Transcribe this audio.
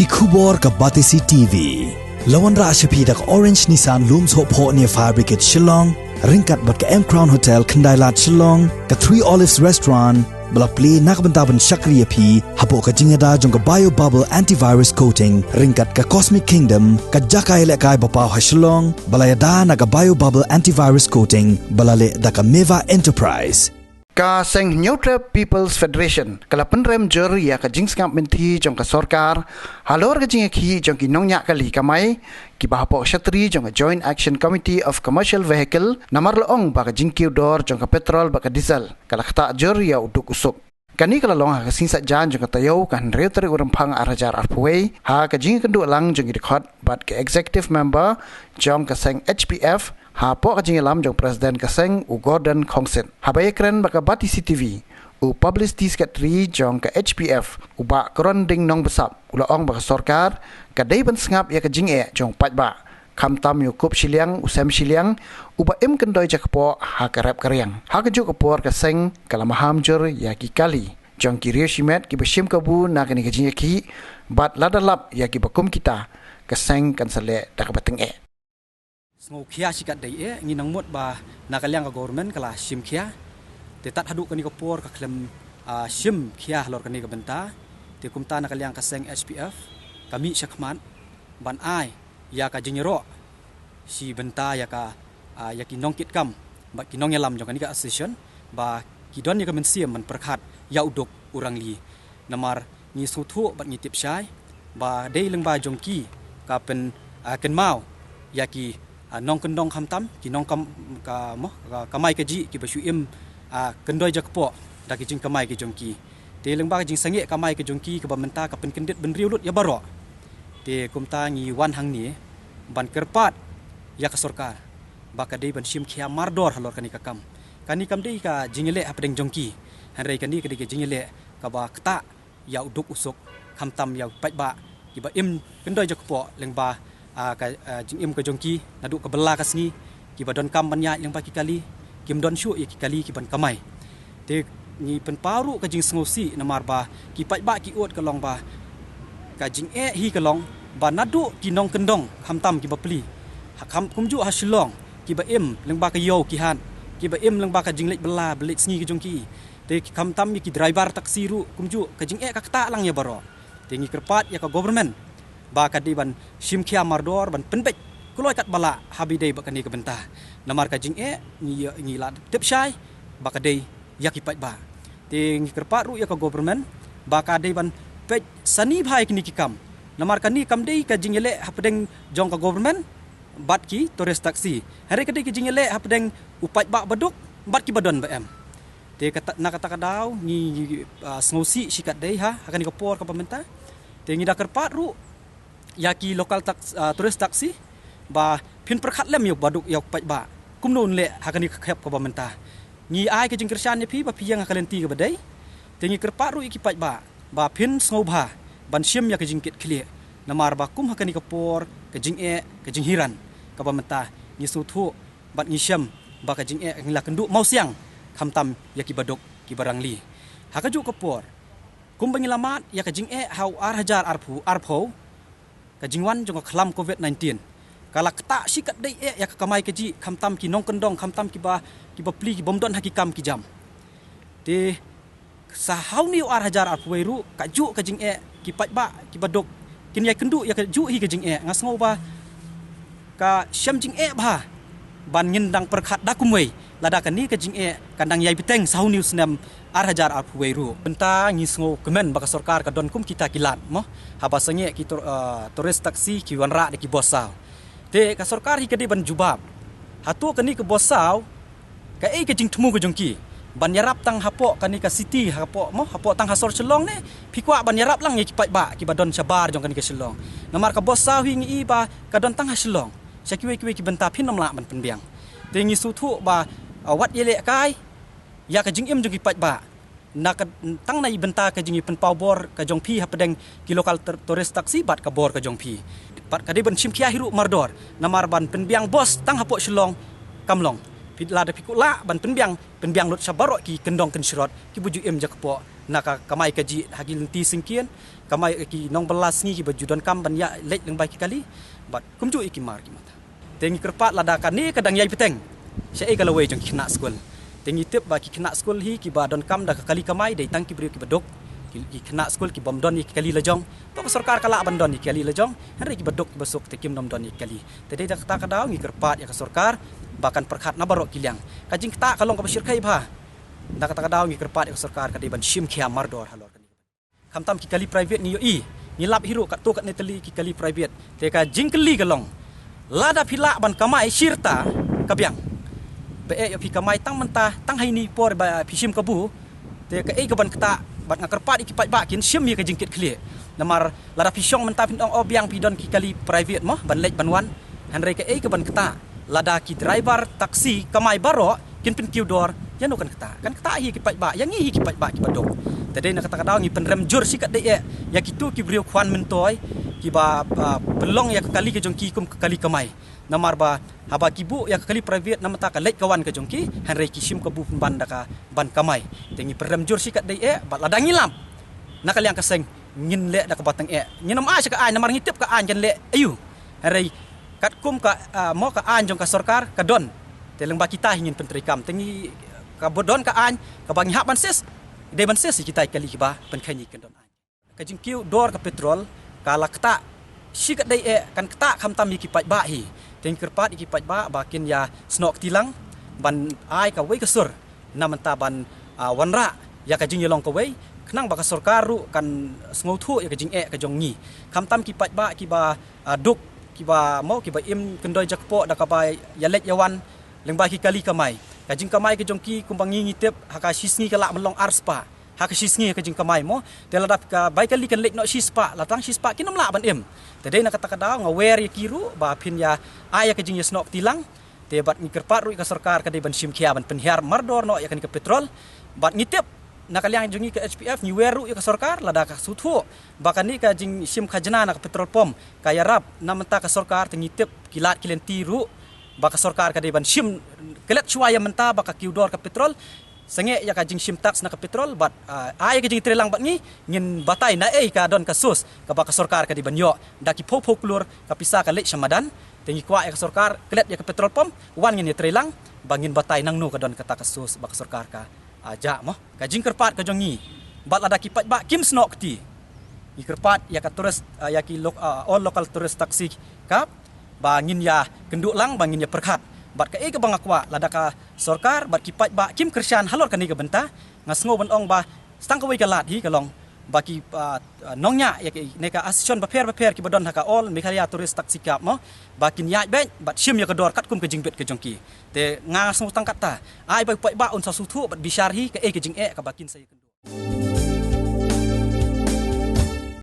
ki khubor ka Batisi TV. Lawan ra ashapi dak Orange Nissan Looms Hope Ho near Fire Brigade Shillong, ringkat bat ka M Crown Hotel Kendailat Shillong, ka Three Olives Restaurant, bala play nakbentaban Shakriya P, hapo ka jingada jong ka Bio Bubble Antivirus Coating, ringkat ka Cosmic Kingdom, ka Jakai lekai bapaw ha Shillong, bala yada na ka Bio Bubble Antivirus Coating, bala le da ka Meva Enterprise. Ka seng Neutral People's Federation kala penrem juri ya ka jingsngap menti jong ka sorkar halor ka Jingïakhih jong ki Nongnyak-kali Kamai ki bahapo syatri jong ka Joint Action Committee of Commercial Vehicle namar loong ba ka jingkiu dor jong ka petrol ba ka diesel kala khata juri ya uduk usuk kani kala long ha ka singsa jan jong ka tayo kan reuteri urempang arajar arpuai ha ka jing kendu lang jong ki dekhot bat ka executive member jong ka seng HPF ha po ka jingilam jong presiden kaseng u Gordon Kongsit ha bay kren baka Batisi TV u publicity secretary jong ka HPF u ba kronding nong besap u laong baka sorkar ka day ban sngap ya ka jing'e jong patba kam tam yu kup shiliang u sem shiliang u ba im kendoi jakpo ha ka rap karyang ha ka juk apor kaseng kala Maham jur ya ki kali jong ki rio Shimet ki ba Shim Kabu na kani ka Jingïakhih bat ladalap ya ki bakum kita kaseng kan sale dak bateng Ngau kia sikat dai ngi nang mot ba nakaliang ka government kala Shim kia te tat hadu kani ka por ka klem Shim kia lor kani ka benta te kumta nakaliang ka seng HPF kami syakman ban ai ya ka jingero si benta ya ka ya ki nongkit kam ba ki nong yalam jong kani ka association ba ki don ya ka mensiam man perkhat ya udok urang li namar ni suthu bat ngi tip syai ba dei leng ba jong ki ka pen ken mau ya ki nong kendong hamtam ki nong kam ka mo kamai ka ji ki ba shuim kendoi jakpo da ki jing kamai ki jongki te leng ba jing sange kamai ki jongki ka ba menta ka pen kendit ben riulut ya baro te kumta ngi wan hang ni ban kerpat ya ka sorkar ba ka dei ban Shim khia mardor halor kani ka kam dei ka jingile apdeng jongki hanrei kani ka dei ka jingile ka ba kta ya uduk usuk hamtam ya pai ba ki ba im kendoi jakpo leng ba ka jingim ka jongki nadu ka bela ka sngi ki badon kam banya yang baki kali kim don shu ki kali ki ban kamai te ni pen paru ka jing sngosi namar ba ki pai ba ki ot ka long ba ka jing hi ka long ba nadu ki nong kendong hamtam ki ba pli hakam kumju ha shilong ki ba im leng ba ka yo ki han ki ba im leng ba ka jing lek bela belit sngi ki jongki te hamtam ki driver taksi ru kumju ka jing ka kta lang ya baro te ngi kerpat ya ka government ba kadiban Shim khia mardor ban penbek kuloi kat bala habidei ba kani ka benta namar ka jing'e ni la tip syai ba kadei yakipat ba ting kerpat ru ya ka government ba kadei ban pej sani bhai kini kikam namar kani kam dei ka jingele hapdeng jong ka government bat ki tourist taksi hari kadei ki jingele hapdeng upat ba baduk bat ki badon ba em te kata na kata kadau ni sngosi sikat dei ha kani ka por ka pamenta te ngi da kerpat ru yaki lokal turis taksi ba pin perkhat lem yok baduk yok pai ba kumnun le hakani khep ko bamenta ngi ai ke jingkershan ni pi ba piang kalenti ke badai tengi kerpat ru iki pai ba pin sngoba ban Shim ya ke jingkit khle namar ba kum hakani ke por ke jing'e ke jinghiran ka bamenta ni suthu bat ngi Shim ba ka jing'e ngila kenduk mau siang khamtam ya ki baduk ki barangli hakaju ke por kum bangilamat ya ke jing'e hau hajar arpho ka jingwan jong khlam COVID-19 kala kta sikat dei ya ka kamai ke ji khamtam ki nong kendong khamtam ki ba pli ki bomdon hakikam ki jam te sahau ni hajar arpueru ka ju ka jing'e ki pai ba ki badok kin ya kendu ya ka ju hi ka jing'e ngasngau ba ka Sham jing'e ba ban ngindang perkhat dakumwei lada kani ka jing'e kandang yai biteng sahau ni snem hajar arpueru benta ngisngo kemen baka sorkar ka don kum kita kilat mo haba sange ki turis taksi ki wanra de ki bosau te ka sorkar hi kedi ban jubab hatu kani ke bosau ka ke jing thmu ke jongki ban yarap tang hapo kani ka city hapo tang hasor chelong ne phikwa ban yarap lang ki pai ba ki badon sabar jong kani ke chelong namar ka bosau hi ngi ba ka don tang haselong sakiwe ki benta phin namla ban penbiang te ngi suthu ba wat yele kai ya ka jingim jong ki pai ba na ka tang nai benta ka jingi pen pawbor ka jong phi hapdeng ki lokal turis taksi bat ka bor ka jong phi pat ka de ban Shim khia hiru mardor namar ban penbiang bos tang hapo shelong kamlong pidla de pikula ban penbiang lut sabaro ki kendong ken sirot ki buju em jakpo nak kamai kaji hagi lenti singkian kamai ki nong belas ni ki baju don kam ban ya lek leng baik kali bat kumju iki mar ki mata tengi kerpat ladakan ni kadang yai peteng syai kalau we jong kena school tengi tip ba ki kena school hi ki ba don kam da kali kamai dei tang ki brio ki bedok ki kena school ki bom don ki kali lejong to sarkar kala ban don ki kali lejong hari ki bedok ki besok te kim nom don ki kali tede da kata kadau ngi kerpat ya ka sarkar bahkan perkhat na barok kilang kajing ta kalong ka besir kai ba da kata kadau ngi kerpat ya ka sarkar ka de ban shim khia mardor halor kam tam ki kali private ni yo ni lap hiru kat tu kat netali ki kali private te ka jingkeli galong lada phila ban kamai shirta kabyang be yo pi kamai tang mentah tang hai ni por ba pi shim kabu te ka ka ban kata bat ngakerpat iki pat ba kin shim ye ka jingkit clear namar lada pi syong mentah pin ong obyang pi don ki kali private mo ban lek ban wan hanre ka ka ban kata lada ki driver taksi kamai baro kin pin kiu dor yanu kan kata hi ki pat ba yang hi ki pat ba ki badok tadi nak kata kadau ngi penrem jur sikat de ya kitu ki brio kwan mentoy ki ba belong ya kali ke jongki kum kali kamai namar ba haba kibu ya kali private namata ka lek kawan ke jongki hanre ki shim kabu ban daka ban kamai tengi penrem jur sikat de ba ladang ngilam nakal yang keseng ngin le dak batang nginam a ka an namar ngitip ka an jan le ayu hanre kat kum ka mo ka an jong ka sarkar ka don teleng ba kita ingin pentrikam tengi ka bodon ka an ka bangi hak ban ses de ban ses kita kali ba pen khanyi kan don ka jingkiu dor ka petrol kala kta sikat dai kan kta kham tam ki pai ba hi teng kerpat ki pai ba bakin ya snok tilang ban ai ka wei ka sur namanta ban wanra ya ka jing yelong ka wei khnang ba ka sarkaru kan sngo thu ya ka jing ka jong ngi kham tam ki pai ba duk ki ba mo ki ba im kendoi jakpo da ka ba ya lek yawan leng ba ki kali kamai kajing kamai ke jongki kumbangi ngitep haka sisngi kala melong arspa haka sisngi kajing kamai mo teladap ka baikali kan lek no sispa latang sispa kinom la ban em tede nak kata kada ngawer ya kiru ba pin ya aya kajing ya snok tilang te bat ngikerpat ru ka sarkar ka de ban sim khia ban penhiar mardor no ya kan ke petrol bat ngitep nakaliang jongi ke HPF ni weru ya ka sarkar lada ka suthu bakan ni kajing sim khajana nak petrol pom kaya rap namenta ka sarkar ngitep kilat kilenti ru baka sarkar ka de ban shim kelet chuaya menta baka kiudor ka petrol senge ya ka jing shim tax na ka petrol bat ay ka jing trelang bat ngi ngin batay na ka don ka sus ka baka sarkar ka de ban yo daki phop klur ka pisa ka lek shamadan tengi kwa ya ka sarkar kelet ya ka petrol pom wan ngin trelang bangin batay nang no ka don ka ta ka sus baka sarkar ka aja mo ka jing kerpat ka jongi bat lada ki pat ba kim snok ti ikerpat ya ka tourist ya ki all local tourist taxi ka bangin ya kenduk lang bangin ya perkhat bat ka ka bangakwa ladaka sarkar bat ki pat ba kim kersian halor kani ka benta ngasngo ban ong ba stang ka wei ka lat hi kalong baki nongnya ya neka asison baper ki badon haka all mekhalia turis taksi kap mo bakin ya ben bat shim ya ka dor kat kum ka jingbet ka jongki te ngasngo tang kata ai ba pat ba un sa suthu bat bisar hi ka jing ka bakin saya kenduk